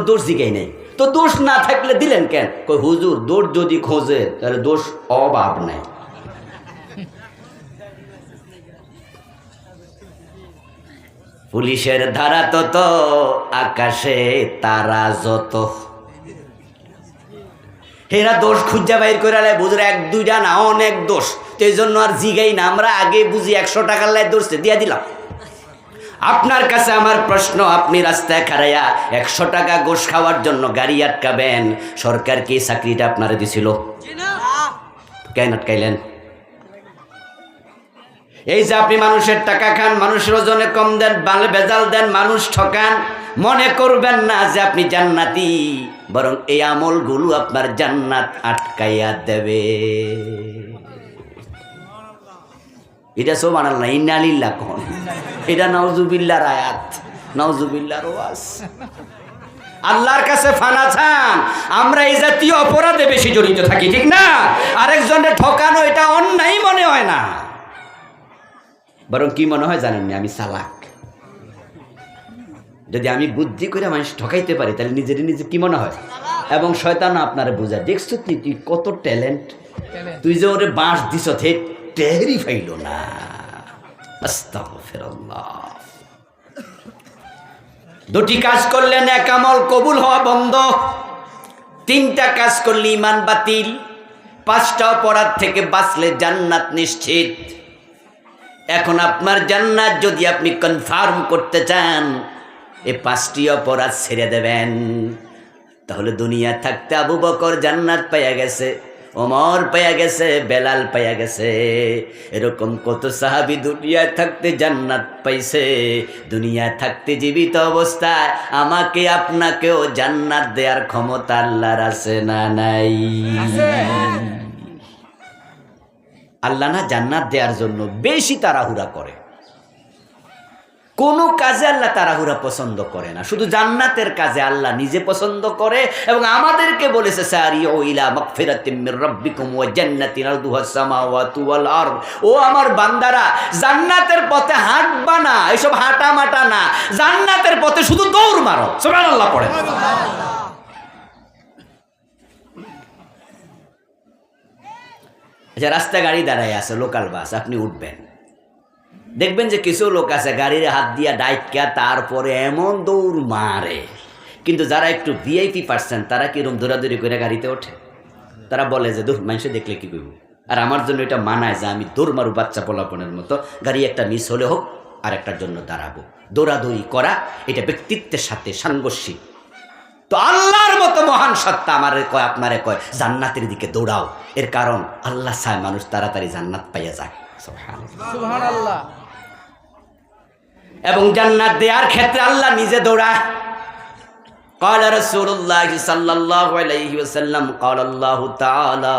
দোষ জিগাই নেই। তো দোষ না থাকলে দিলেন কেন? হুজুর দোষ যদি খোঁজে তাহলে দোষ অভাব নাই। পুলিশের ধারা তত, আকাশে তারা যত। এরা দোষ খুঁজা বাইর করে বুঝলে 1-2টা না, অনেক দোষ। তো এই জন্য আর জিগাই না, আমরা আগে বুঝি 100 টাকার লাই দোষে দিয়া দিলাম। আপনার কাছে আমার প্রশ্ন, আপনি রাস্তায় খাড়াইয়া 100 টাকা গোশ খাওয়ার জন্য গাড়ি আটকাবেন, সরকার কি চাকরিটা আপনারা দিছিল? কেন আটকাইলেন? এই যে আপনি মানুষের টাকা খান, মানুষের ওজনে কম দেন, বেজাল দেন, মানুষ ঠকান, মনে করবেন না যে আপনি জান্নাতি, বরং এই আমলগুলো আপনার জান্নাত আটকাইয়া দেবে। এটা সুবহানাল্লাহ, ইন্না লিল্লাহ কোন, এটা নাউজুবিল্লাহর আয়াত, নাউজুবিল্লাহর ওয়াজ। আল্লাহর কাছে ফানা চান। আমরা এই জাতীয় অপরাধে বেশি জড়িত থাকি, ঠিক না? আরেকজনের ঠকানো এটা অন্যায় মনে হয় না, বরং কি মনে হয় জানেন না? আমি চালাক। যদি আমি বুদ্ধি করে মানুষ ঠকাইতে পারি তাহলে নিজে কি মনে হয়? এবং শয়তান আপনারা বোঝায়, দেখছো তুই কত ট্যালেন্ট, তুই যে ওরে বাঁশ দিছ থে টেরি ফাইল না। আস্তাগফিরুল্লাহ। 2টি কাজ করলে নেক আমল কবুল হওয়া বন্ধ, 3টা কাজ করলে ঈমান বাতিল, 5টা অপরাধ থেকে বাঁচলে জান্নাত নিশ্চিত। এখন আপনার জান্নাত যদি আপনি কনফার্ম করতে চান, এই 5টি অপরাধ ছেড়ে দেবেন। তাহলে দুনিয়া থাকতে আবু বকর জান্নাত পাইয়া গেছে, ওমর পাইয়া গেছে, বেলাল পাইয়া গেছে, এরকম কত সাহাবী দুনিয়ায় থাকতে জান্নাত পাইছে। দুনিয়ায় থাকতে জীবিত অবস্থায় আমাকে আপনাকেও জান্নাত দেওয়ার ক্ষমতা আল্লাহর আছে না নাই? আল্লাহ না জান্নাত দেওয়ার জন্য বেশি তাড়াহুড়া করে। কোনো কাজে আল্লাহ তাড়াহুড়া পছন্দ করে না, শুধু জান্নাতের কাজে আল্লাহ নিজে পছন্দ করে। এবং আমাদেরকে বলেছে সারিউ ইলা মাগফিরাতিম মির রাব্বিকুম ওয়া জান্নাতিন আরদুহাস সামাওয়াতু ওয়াল আরদ। ও আমার বান্দারা, জান্নাতের পথে হাঁটবা না, এসব হাঁটা মাটা না, জান্নাতের পথে শুধু দৌড় মারো। সুবহানাল্লাহ পড়ে। আচ্ছা, রাস্তায় গাড়ি দাঁড়ায় আছে, লোকাল বাস, আপনি উঠবেন, দেখবেন যে কিছু লোক আছে গাড়ির হাত দিয়া ডাইকা তারপরে এমন দৌড় মারে। কিন্তু যারা একটু ভিআইপি পার্সন তারা কিরম দৌড়াদৌড়ি করে গাড়িতে ওঠে, তারা বলে যে মানুষে দেখলে কি করব, আর আমার জন্য এটা মানায় যে আমি দৌড় মারু বাচ্চা পোলাপনের মতো, গাড়ি একটা মিস হলে হোক আর একটার জন্য দাঁড়াবো। দৌড়াদৌড়ি করা এটা ব্যক্তিত্বের সাথে সাংঘর্ষিক। তো আল্লাহর মতো মহান সত্তা আমারে কয়, আপনারে কয় জান্নাতের দিকে দৌড়াও। এর কারণ আল্লাহ চায় মানুষ তাড়াতাড়ি জান্নাত পাইয়া যায়। সুবহানাল্লাহ। এবং জান্নাত দেওয়ার ক্ষেত্রে আল্লাহ নিজে দৌড়ায়। قال رسول الله صلى الله عليه وسلم قال الله تعالى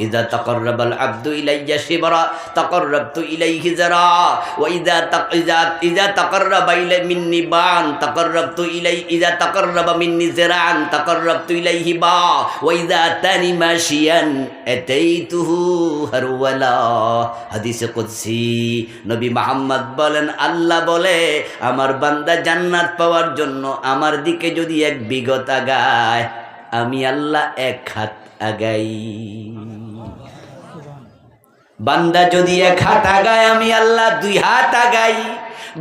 إذا تقرب العبد إلي شبرا تقربت إليه ذراعا وإذا تقرب إلي مني باعا تقربت إليه إذا تقرب مني ذراعا تقربت إليه باعا وإذا أتاني ماشيا أتيته هرولا। হাদিসে কুদসি নবী মুহাম্মদ বলেন, আল্লাহ বলে আমার বান্দা জান্নাত পাওয়ার জন্য আমার দিকে যদি এক বিগত আগায়, আমি আল্লাহ এক হাত আগাই। বান্দা যদি এক হাত আগায়, আমি আল্লাহ দুই হাত আগাই।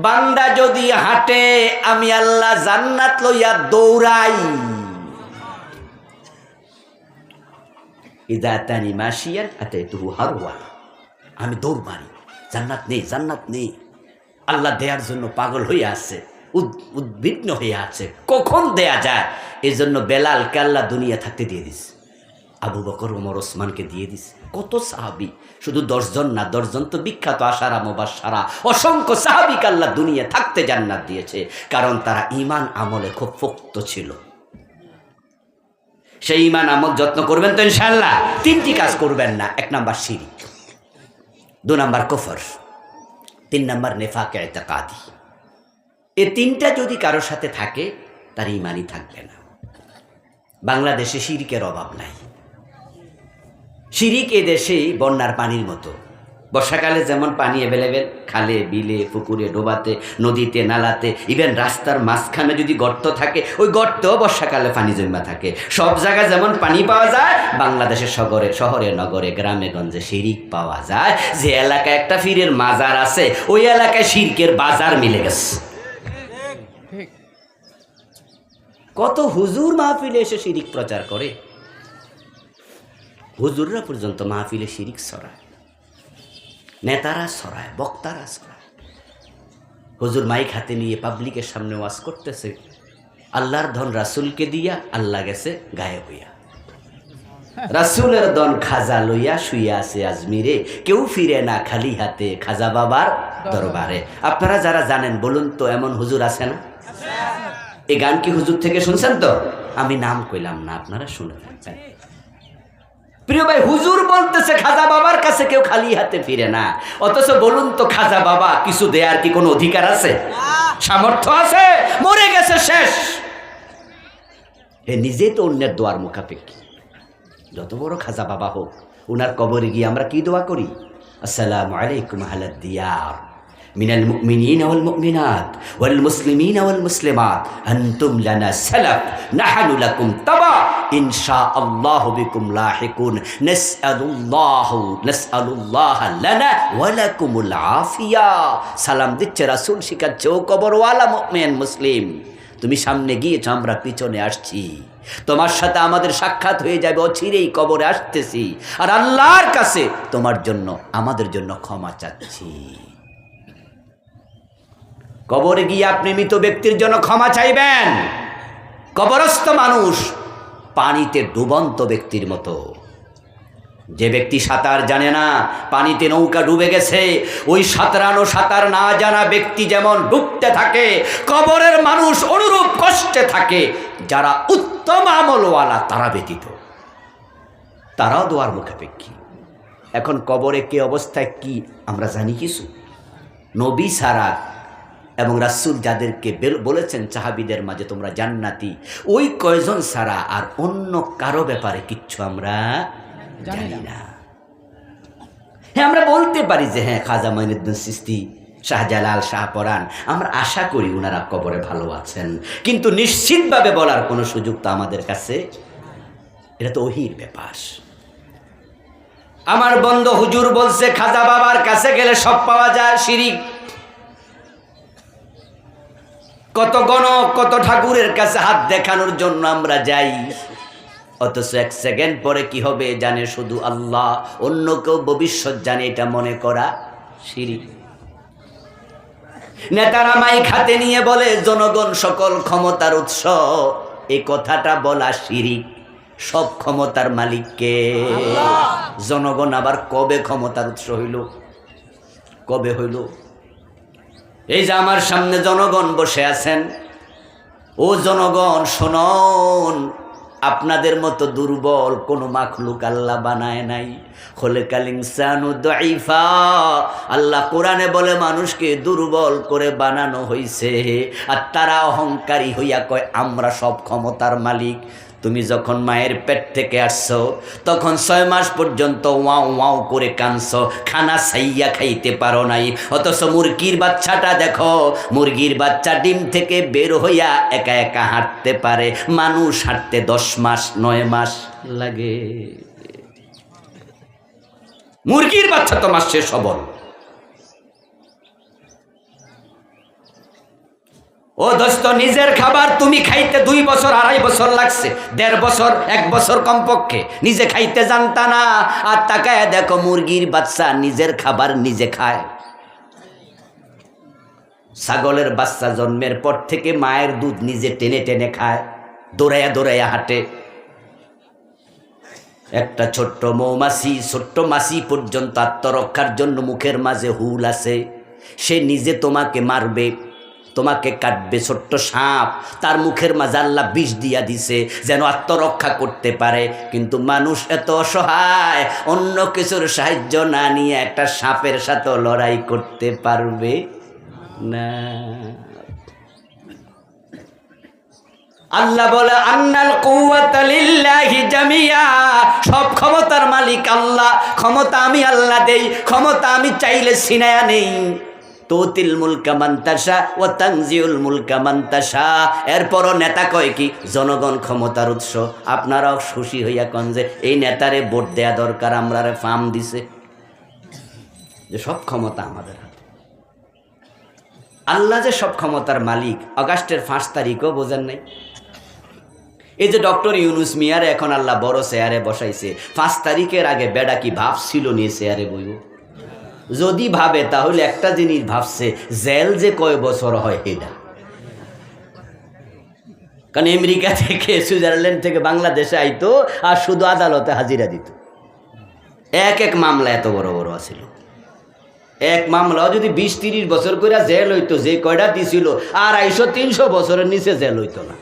বান্দা যদি হাঁটে, আমি আল্লাহ জান্নাত লইয়া দৌড়াই। ইদা তানি মাশিয়ান আতাইতুহু হারওয়ালা। আমি দৌড় মারি, জান্নাত নেই, জান্নাত নেই। আল্লাহ দেওয়ার জন্য পাগল হয়ে আছে, উদ্বিগ্ন হয়ে আছে, কখন দেয়া যায়। এই জন্য বেলালকে আল্লাহ দুনিয়া থাকতে দিয়ে দিস, আবু বকর, ওমর, ওসমানকে দিয়ে দিস। কত সাহাবি, শুধু 10 জন না, 10 জন তো বিখ্যাত আশারা মুবাশশারা, অসংখ্য সাহাবিকে আল্লাহ দুনিয়া থাকতে জান্নাত দিয়েছে, কারণ তারা ঈমান আমলে খুব পোক্ত ছিল। সেই ঈমান আমল যত্ন করবেন তো ইনশাআল্লাহ। 3টি কাজ করবেন না। 1 নাম্বার শিরক, 2 নাম্বার কুফর, 3 নাম্বার নেফাকে ইতিকাদি। এই 3টা যদি কারোর সাথে থাকে, তার ঈমানই থাকবে না। বাংলাদেশে শিরকের অভাব নাই। শিরিক এ দেশে বন্যার পানির মতো। বর্ষাকালে যেমন পানি অ্যাভেলেবেল, খালে, বিলে, পুকুরে, ডোবাতে, নদীতে, নালাতে, ইভেন রাস্তার মাঝখানে যদি গর্ত থাকে, ওই গর্ত বর্ষাকালে পানি জমা থাকে। সব জায়গায় যেমন পানি পাওয়া যায়, বাংলাদেশের শহরে, নগরে, গ্রামে গঞ্জে শিরিক পাওয়া যায়। যে এলাকায় একটা পীরের মাজার আছে, ওই এলাকায় শিরকের বাজার মিলে গেছে। কত হুজুর মাহফিলে এসে শিরিক প্রচার করে, হুজুররা পর্যন্ত মাহফিলে শিরিক ছড়ায়, নেতারা ছড়ায়, বক্তারা ছড়ায়। হুজুর মাইক হাতে নিয়ে পাবলিকের সামনে ওয়াজ করতেছে, আল্লাহর ধন রাসূলকে দিয়া আল্লাহ গেছে গায়েব হইয়া। রাসূলের ধন খাজা লইয়া শুইয়া আছে আজমিরে, কেউ ফিরে না খালি হাতে খাজা বাবার দরবারে। আপনারা যারা জানেন বলুন তো, এমন হুজুর আছে না? এই গান কি হুজুর থেকে শুনছেন? তো আমি নাম কইলাম না, আপনারা শুনে থাকবেন। প্রিয় ভাই, হুজুর বলতেছে খাজা বাবার কাছে কেউ খালি হাতে ফিরে না। অথচ বলুন তো, খাজা বাবা কিছু দেয়ার কি কোনো অধিকার আছে? সামর্থ্য আছে? মরে গেছে, শেষ। এ নিজে তো অন্যের দোয়ার মুখাপেক্ষী। যত বড় খাজা বাবা হোক, উনার কবরে গিয়ে আমরা কি দোয়া করি? আসসালামু আলাইকুম আহলাদ দিয়ার মিনাল মুমিনিনা ওয়াল মুমিনাত ওয়াল মুসলিমিনা ওয়াল মুসলিমাত আনতুম লানা সালাফ নাহনু লাকুম তাবা ইনশাআল্লাহু বিকুম লাহিকুন নাসআলুল্লাহ লানা ওয়া লাকুমুল আফিয়া। সালাম দিচ্ছে রাসূল, শিখাচ্ছে, ও কবরওয়ালা মুমিন মুসলিম, তুমি সামনে গিয়েছো, আমরা পিছনে আসছি, তোমার সাথে আমাদের সাক্ষাৎ হয়ে যাবে, অচিরেই কবরে আসতেছি, আর আল্লাহর কাছে তোমার জন্য, আমাদের জন্য ক্ষমা চাচ্ছি। কবরে গিয়ে আপনি মৃত ব্যক্তির জন্য ক্ষমা চাইবেন। কবরস্থ মানুষ পানিতে ডুবন্ত ব্যক্তির মতো। যে ব্যক্তি সাঁতার জানে না, পানিতে নৌকা ডুবে গেছে, ওই সাঁতার না জানা ব্যক্তি যেমন ডুবতে থাকে, কবরের মানুষ অনুরূপ কষ্টে থাকে। যারা উত্তম আমলওয়ালা তারা ব্যতীত, তারাও দোয়ার মুখাপেক্ষী। এখন কবরে কে অবস্থায় কি আমরা জানি কিছু? নবী ছাড়া এবং রাসূল যাদেরকে বলেছেন সাহাবীদের মাঝে তোমরা জান্নাতি, ওই কয়জন ছাড়া আর অন্য কারো ব্যাপারে কিচ্ছু আমরা জানি না। হ্যাঁ, আমরা বলতে পারি যে হ্যাঁ, খাজা মঈনুদ্দিন চিশতি, শাহজালাল, শাহপরাণ, আমরা আশা করি ওনারা কবরে ভালো আছেন, কিন্তু নিশ্চিতভাবে বলার কোনো সুযোগ তো আমাদের কাছে, এটা তো ওহির ব্যাপার। আমার বন্ধু হুজুর বলছে খাজা বাবার কাছে গেলে সব পাওয়া যায়, শিরিক। কত গণক, কত ঠাকুরের কাছে হাত দেখানোর জন্য আমরা যাই, অথচ 1 সেকেন্ড পরে কি হবে জানে শুধু আল্লাহ, অন্য কেউ ভবিষ্যৎ জানে, এটা মনে করা শিরিক। নেতারা মাইক হাতে নিয়ে বলে জনগণ সকল ক্ষমতার উৎস, এই কথাটা বলা শিরিক। সব ক্ষমতার মালিককে জনগণ। আবার কবে ক্ষমতার উৎস হইল? কবে হইল? এই যে আমার সামনে জনগণ বসে আছেন, ও জনগণ শুনুন, আপনাদের মতো দুর্বল কোন মাখলুক আল্লাহ বানায় নাই। খোলেকাল ইনসানু দাইফা, আল্লাহ কোরআনে বলে মানুষকে দুর্বল করে বানানো হইছে। আর তারা অহংকারী হইয়া কয় আমরা সব ক্ষমতার মালিক। তুমি যখন মায়ের পেট থেকে আসছো তখন 6 মাস পর্যন্ত ওয়াও ওয়াও করে কাঁদছো, খানা ছাইয়া খাইতে পারো নাই। অথচ মুরগির বাচ্চাটা দেখো, মুরগির বাচ্চা ডিম থেকে বের হইয়া একা একা হাঁটতে পারে, মানুষ হাঁটতে 10 মাস 9 মাস লাগে। মুরগির বাচ্চা তো মাসে সবল। ও দোস্ত, নিজের খাবার তুমি খাইতে 2 বছর 2.5 বছর লাগছে, 1.5 বছর 1 বছর কমপক্ষে নিজে খাইতে জানতা না। আর তাকায় দেখো মুরগির বাচ্চা নিজের খাবার নিজে খায়। ছাগলের বাচ্চা জন্মের পর থেকে মায়ের দুধ নিজে টেনে টেনে খায়, দৌড়াইয়া দৌড়াইয়া হাঁটে। একটা ছোট্ট মৌমাছি, ছোট্ট মাছি পর্যন্ত আত্মরক্ষার জন্য মুখের মাঝে হুল আছে। সে নিজে তোমাকে মারবে, তোমাকে কাটবে। ছোট্ট সাপ, তার মুখের মাঝে আল্লাহ বিষ দিয়া দিছে যেন আত্মরক্ষা করতে পারে। কিন্তু মানুষ এত অসহায়, অন্য কিছুর সাহায্য না নিয়ে একটা সাপের সাথে লড়াই করতে পারবে না। আল্লাহ বলে আন্নাল কুওয়াতা লিল্লাহি জামিয়া, সব ক্ষমতার মালিক আল্লাহ। ক্ষমতা আমি আল্লাহ দেই, ক্ষমতা আমি চাইলে ছিনায়া নেই। তুতিল মুলকা মান তাশা ওয়া তানজিউল মুলকা মান তাশা। এরপরও নেতা কয় কি জনগণ ক্ষমতার উৎস। আপনারাও খুশি হইয়া কন যে এই নেতারে ভোট দেয়া দরকার, আমরারে ফার্ম দিছে, যে সব ক্ষমতা আমাদের হাতে। আল্লাহ যে সব ক্ষমতার মালিক, আগস্টের 5 তারিখও বোঝেন নাই? এই যে ডক্টর ইউনুস মিয়ারে এখন আল্লাহ বড় চেয়ারে বসাইছে, 5 তারিখের আগে বেডা কি ভাবছিল নিয়ে চেয়ারে বইব? যদি ভাবে তাহলে একটা জিনিস ভাবছে, জেল যে কয় বছর হয় এটা। কারণ আমেরিকা থেকে সুইজারল্যান্ড থেকে বাংলাদেশে আইতো আর শুধু আদালতে হাজিরা দিত। এক মামলা এত বড় বড় আছিল, এক মামলাও যদি 20-30 বছর করে জেল হইতো, যে কয়টা দিছিল 250-300 বছরের নিচে জেল হইতো না।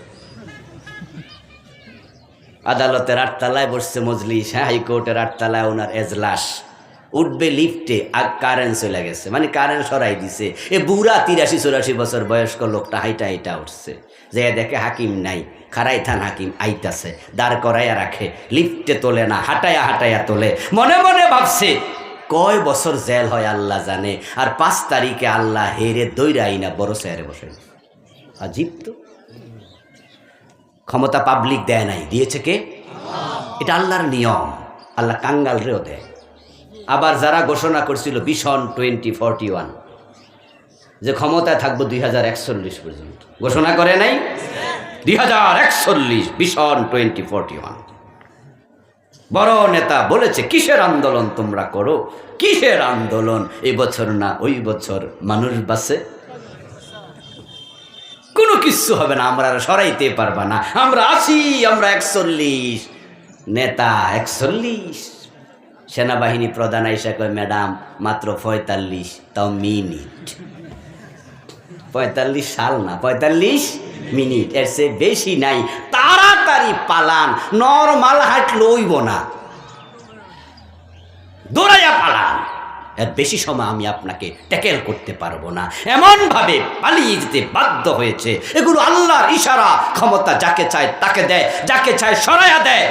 আদালতের 8 তলায় বসছে মজলিস, হাইকোর্টের 8 তলায় ওনার এজলাস। উঠবে লিফটে, আর কারেন্ট চলে গেছে, মানে কারেন্ট সরাই দিছে। এ বুড়া 83-84 বছর বয়স্ক লোকটা হাইটা হাইটা উঠছে, যে দেখে হাকিম নাই, খারাই থান হাকিম আইতাছে, দাঁড় করাইয়া রাখে, লিফটে তোলে না, হাঁটাইয়া হাঁটাইয়া তোলে। মনে মনে ভাবছে কয় বছর জেল হয় আল্লাহ জানে। আর 5 তারিখে আল্লাহ হেরে দৈরাই না বড় চেয়ারে বসে। আজীব তো, ক্ষমতা পাবলিক দেয় নাই, দিয়েছে কে? এটা আল্লাহর নিয়ম। আল্লাহ কাঙ্গাল রেও দেয়। আবার যারা ঘোষণা করছিল ভিশন 2041 যে ক্ষমতায় থাকবো 2041 পর্যন্ত, ঘোষণা করে নাই? 2041 ভিশন 2041। বড় নেতা বলেছে কিসের আন্দোলন তোমরা করো, কিসের আন্দোলন? এই বছর না ওই বছর মানুষ বাঁচে, কোনো কিচ্ছু হবে না, আমরা সরাইতে পারবা না, আমরা আছি, আমরা 41। নেতা 41, সেনাবাহিনী প্রধান আইসা কয় ম্যাডাম মাত্র 45, তাও মিনিট। 45 সাল না, 45 মিনিট, এর চেয়ে বেশি নাই। তাড়াতাড়ি পালান, নরমাল হাঁট লইব না, দৌড়াইয়া পালান। এর বেশি সময় আমি আপনাকে ট্যাকেল করতে পারবো না। এমন ভাবে পালিয়ে যেতে বাধ্য হয়েছে। এগুলো আল্লাহর ইশারা। ক্ষমতা যাকে চায় তাকে দেয়, যাকে চায় সরাইয়া দেয়।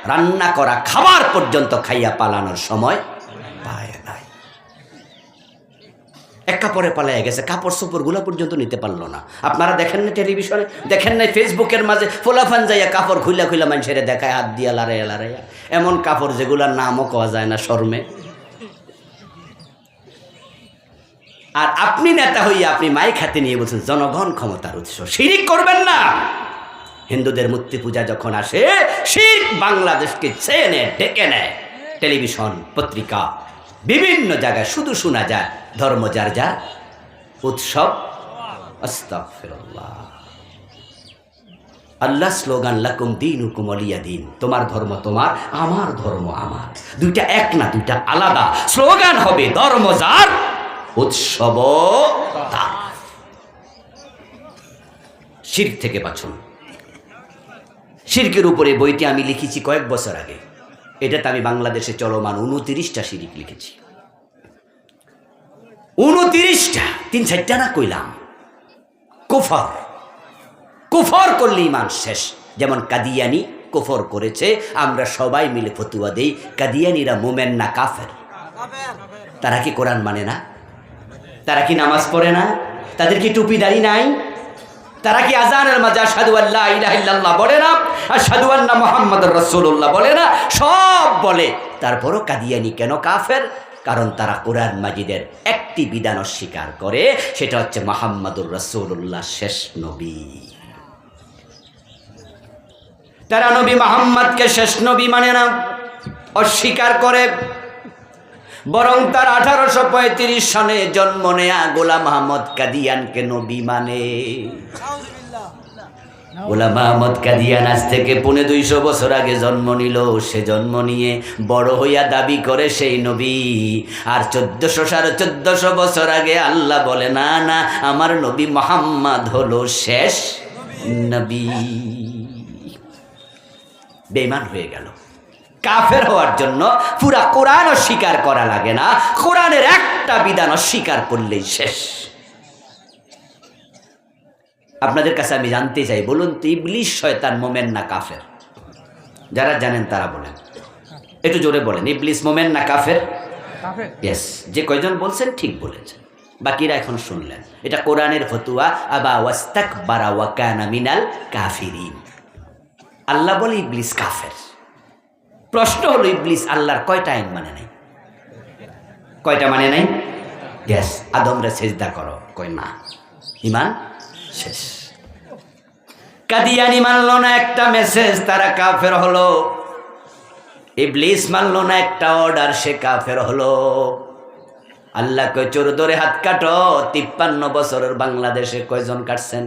রান্না করা খাবার পর্যন্ত খাইয়া পালানোর সময় পায় নাই। এক কাপড়ে পালাইয়া গেছে, কাপড় চোপড়গুলো পর্যন্ত নিতে পারলো না। আপনারা দেখেন না টেলিভিশনে, দেখেন নাই ফেসবুকের মাঝে ফোলাফান যাইয়া কাপড় খুইলা খুইলা মানুষের দেখায়, হাত দিয়া লাড়াইয়া লাড়াইয়া। এমন কাপড় যেগুলোর নামও কওয়া যায় না শর্মে। আর আপনি নেতা হইয়া আপনি মাইক হাতে নিয়ে বলছেন জনগণ ক্ষমতার উৎস। শিরিক করবেন না। হিন্দুদের মূর্তি পূজা যখন আসে, শিরক বাংলাদেশকে চেয়ে নেয়, ডেকে নেয়। টেলিভিশন, পত্রিকা, বিভিন্ন জায়গায় শুধু শোনা যায় ধর্ম যার যার, উৎসব আস্তাগফিরুল্লাহ। আল্লাহ স্লোগান লাকুম দীনুকুম ওয়ালিয়া দীন, তোমার ধর্ম তোমার, আমার ধর্ম আমার। দুইটা এক না, দুইটা আলাদা। স্লোগান হবে ধর্ম যার, উৎসব তার। শিরক থেকে বাঁচুন। শিরকের উপরে বইটি আমি লিখেছি কয়েক বছর আগে। এটাতে আমি বাংলাদেশে চলমান 29টা শিরক লিখেছি। 29টা, 3-4টা না কইলাম। কুফর, কুফর করলে ইমান শেষ। যেমন কাদিয়ানি কুফর করেছে, আমরা সবাই মিলে ফতুয়া দেই কাদিয়ানিরা মোমেন না কাফের। তারা কি কোরআন মানে না? তারা কি নামাজ পড়ে না? তাদের কি টুপি দাড়ি নাই? তারা কি আজানের মাঝে আশহাদু আল্লা ইলাহা ইল্লাল্লাহ বলে না? আশহাদু আন্না মুহাম্মাদুর রাসূলুল্লাহ বলে না? সব বলে। তারপরও কাদিয়ানি কেন কাফের? কারণ তারা কোরআন মাজিদের একটি বিধান অস্বীকার করে, সেটা হচ্ছে মুহাম্মাদুর রাসূলুল্লাহ শেষ নবী। তারা নবী মুহাম্মদকে শেষ নবী মানে না, অস্বীকার করে। বরং তার 1835 সনে জন্ম নেয়া গোলাম আহমদ কাদিয়ানকে নবী মানে। গোলাম আহমদ কাদিয়ান আজ থেকে 250 বছর আগে জন্ম নিল। সে জন্ম নিয়ে বড় হইয়া দাবি করে সেই নবী। আর 1400-1450 বছর আগে আল্লাহ বলে না না, আমার নবী মুহাম্মদ হলো শেষ নবী। বেঈমান হয়ে গেল। কাফের হওয়ার জন্য পুরা কোরআন অস্বীকার করা লাগে না, কোরআনের একটা বিধান অস্বীকার করলেই শেষ। আপনাদের কাছে আমি জানতে চাই, বলুন তো ইবলিস শয়তান মোমেন না কাফের? যারা জানেন তারা বলেন, একটু জোরে বলেন, ইবলিস মোমেন না কাফের? কাফের। ইয়েস, যে কয়জন বলছেন ঠিক বলেছেন, বাকিরা এখন শুনলেন। এটা কোরআনের ফতুয়া। আবা ওয়াস্তাকবারা ওয়া কানা মিনাল কাফিরিন। আল্লাহ বলে ইবলিস কাফের। প্রশ্ন হলো, ইবলিস আল্লাহর কয়টা আইন মানে নাই? কয়টা মানে নাই? ইয়েস। আদমরে সেজদা করো, কয় না, ইমান শেষ। কাদিয়ানি মানল না একটা মেসেজ, তারা কাফের হলো। ইবলিস মানল না একটা অর্ডার, সে কাফের হলো। আল্লাহ কয় চোর ধরে হাত কাটো। 53 বছরের বাংলাদেশে কয়জন কাটছেন?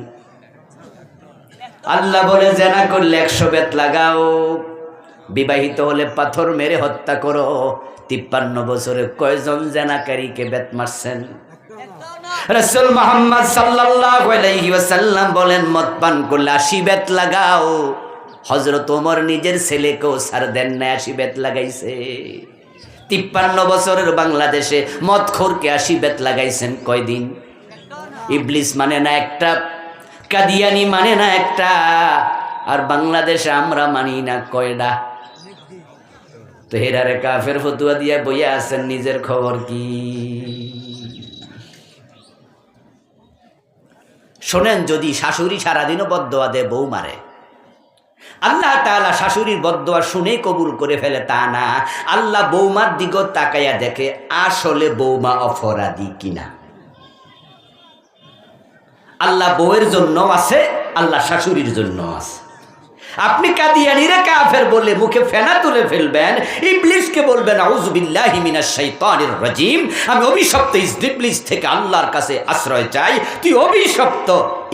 আল্লাহ বলে জেনা করলে 100 বেত লাগাও, বিবাহিত হলে পাথর মেরে হত্যা করো। 53 বছরে কয়জন জেনাকারীকে বেত মারছেন? রাসূল মুহাম্মদ সাল্লাল্লাহু আলাইহি ওয়াসাল্লাম বলেন মদ পান করলে 80 বেত লাগাও। হযরত ওমর নিজের ছেলেকেও ছাড় দেন না, 80 বেত লাগাইছে। 53 বছরের বাংলাদেশে মদখোরকে 80 বেত লাগাইছেন কয়দিন? ইবলিস মানে না একটা, কাদিয়ানি মানে না একটা, আর বাংলাদেশে আমরা মানি না কয়টা? তো হেরারে কাফের ফতুয়া দিয়া বইয়া আছেন, নিজের খবর কি? শোনেন, যদি শাশুড়ি সারাদিনও বদদোয়া দেয়, বউ মারে, আল্লাহ তাআলা শাশুড়ির বদদোয়া শুনে কবুল করে ফেলে তা না। আল্লাহ বৌমার দিকে তাকাইয়া দেখে আসলে বৌমা অপরাধী কিনা। আল্লাহ বউয়ের জন্য আছে, আল্লাহ শাশুড়ির জন্য আছে। আপনি কাদিয়ানিরে কাফের বলে মুখে ফেনা তুলে ফেলবেন, ইবলিসকে বলবেন আউযু বিল্লাহি মিনাশ শাইতানির রাজিম, আমি অভিশপ্ত ইবলিস থেকে আল্লাহর কাছে আশ্রয় চাই, তুই অভিশপ্ত।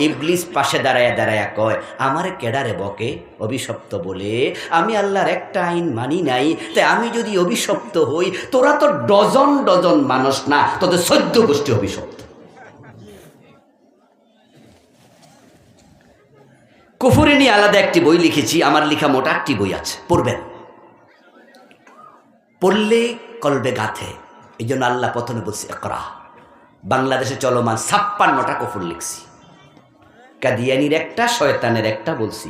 ইবলিস পাশে দাঁড়ায়া দাঁড়ায়া কয়, আমারে কেডারে বকে? অভিশপ্ত বলে আমি আল্লাহর একটা আইন মানি নাই, তাই আমি যদি অভিশপ্ত হই, তোরা তো ডজন ডজন মানুষ না, তোদের 14 গোষ্ঠী অভিশপ্ত। কুফরি নিয়ে আলাদা একটি বই লিখেছি, আমার লেখা মোটা একটি বই আছে, পড়বেন। পড়লে কলবে গাথে। এই জন্য আল্লাহ প্রথমে বলছি ইকরা। বাংলাদেশে চলমান 56টা কুফর লিখছি, কাদিয়ানির একটা, শয়তানের একটা বলছি।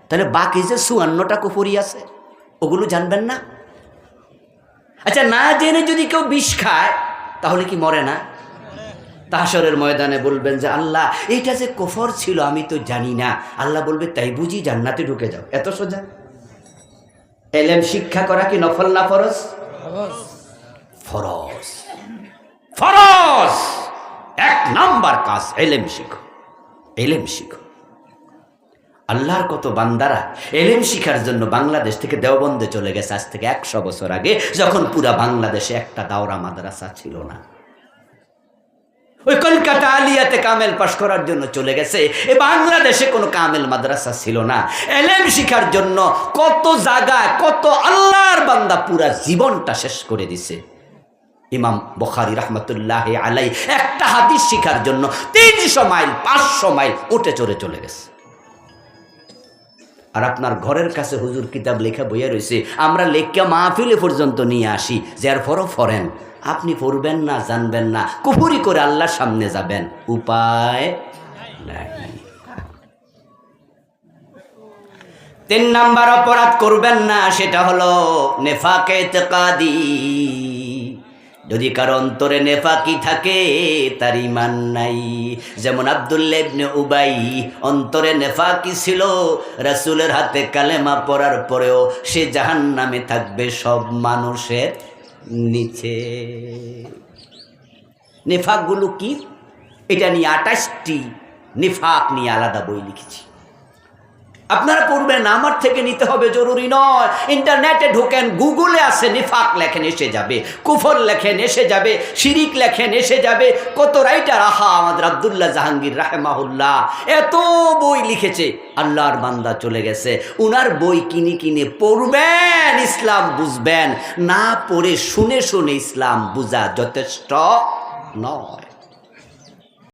তাহলে বাকি যে 54টা কুফরি আছে, ওগুলো জানবেন না? আচ্ছা, না জেনে যদি কেউ বিষ খায়, তাহলে কি মরে না? হাশরের ময়দানে বলবেন যে আল্লাহ, এইটা যে কুফর ছিল আমি তো জানি না। আল্লাহ বলবে, তাই বুঝি জান্নাতে ঢুকে যাও। এত সোজা। এলেম শিক্ষা করা কি নফল না ফরজ? ফরজ। ফরজ 1 নাম্বার কাজ, এলেম শিখো, এলেম শিখো। আল্লাহর কত বান্দারা এলেম শিখার জন্য বাংলাদেশ থেকে দেওবন্দে চলে গেছে আজ থেকে 100 বছর আগে, যখন পুরা বাংলাদেশে একটা দাওরা মাদ্রাসা ছিল না। ওই কলকাতা আলিয়াতে কামেল পাশ করার জন্য চলে গেছে, এ বাংলাদেশে কোনো কামেল মাদ্রাসা ছিল না। এলেম শিখার জন্য কত জায়গায় কত আল্লাহর বান্দা পুরা জীবনটা শেষ করে দিছে। ইমাম বুখারী রাহমাতুল্লাহ আলাই একটা হাদিস শিখার জন্য 300 মাইল 500 মাইল উঠে চলে গেছে। আর আপনার ঘরের কাছে হুজুর কিতাব লেখা বইয়া রয়েছে, আমরা লেখা মাহফিলে পর্যন্ত নিয়ে আসি, যার পরও ফরেন আপনি পড়বেন না, জানবেন না, কুফরি করে আল্লাহর সামনে যাবেন, উপায় নাই। 3 নাম্বার অপরাধ করবেন না, সেটা হলো নেফাকে ইতিকাদি। যদি কারো অন্তরে নেফাকি থাকে তার ঈমান নাই। যেমন আব্দুল্লাহ ইবনে উবাই অন্তরে নেফাকি ছিল, রাসূলের হাতে কালেমা পড়ার পরেও সে জাহান্নামে থাকবে সব মানুষের নিচে। নেফাকগুলো কি, এটা নিয়ে 28টি নেফাক নিয়ে আলাদা বই লিখেছি। আপনারা পড়বেন, আমার থেকে নিতে হবে জরুরি নয়। ইন্টারনেটে ঢোকেন, গুগলে আছে, নিফাক লেখেন এসে যাবে, কুফর লেখেন এসে যাবে, শিরিক লেখেন এসে যাবে। কত রাইটার, আহা আমাদের আব্দুল্লাহ জাহাঙ্গীর রাহেমাহুল্লাহ এত বই লিখেছে। আল্লাহর বান্দা চলে গেছে, উনার বই কিনে পড়বেন, ইসলাম বুঝবেন। না পড়ে শুনে ইসলাম বুঝা যথেষ্ট নয়।